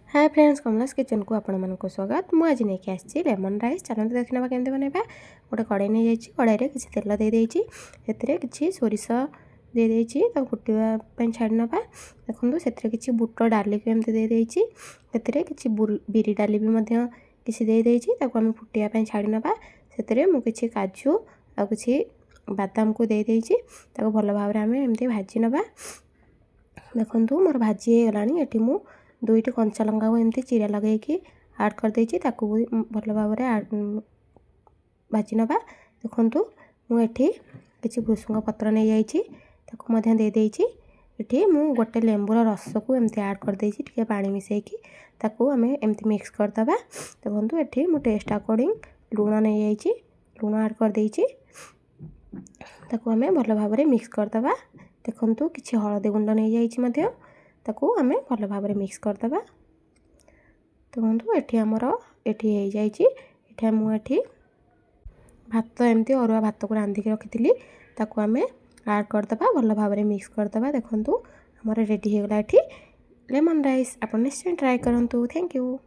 Hi friends, कमलास kitchen को आपण मानक स्वागत। मु आज नहीं आसी लेमन राइस। चलते देखना केमती बनैबा। गोटे कड़ाई नहीं जाइए, कड़ाई किसी तेल दे देइछि, सेतिरे किछि सोरिष दे देइछि, ताको फुटिबा पई छाडी नबा। देखंतु सेतिरे किछि बुट डाली को एमती दे देइछि, सेतिरे किछि बिरी डाली भी मध्य किछि दे देइछि, ताको हम फुटिबा पई छाडी नबा। सेतिरे मु किछि काजू आ किछि बादाम को दे देइछि, ताको भलो भाबरे हम एमती भाजी नबा। देखंतु मोर भाजी हे गलानी। एठी मु दुईटी कंचा लंका को एमती चिरा लगे आड कर देइछि, ताको भल भाव में भाजी नबा। देखंतु मु एठी किछि भृसंग पत्र नहीं जाइछि, ताको मध्य दे देइछि। एठी मु गोटे लेंबूर रस को एमती आड कर देइछि, टिके पानी मिसेइकी ताको हमें एमती मिक्स कर दबा। देखंतु एठी मु टेस्ट अकॉर्डिंग लूण नहीं जाइछि, लूण आड कर देइछि, ताको हमें भल भाव में मिक्स कर दबा। देखंतु किछि हळदी गुंड नहीं जाइछि मध्य, ताको आमे भल भाव में मिक्स कर दबा। देखंतु एठी हमर एठी हे जाइछि। एठी मु एठी भात एमती अरुआ भात को रांधि के रखिथिली, ताको आमे ऐड कर दबा, भल भाव में मिक्स कर दबा। देखंतु हमर रेडी हे गला एठी लेमन राइस। आपण निश्चय ट्राई करंतु। Thank you.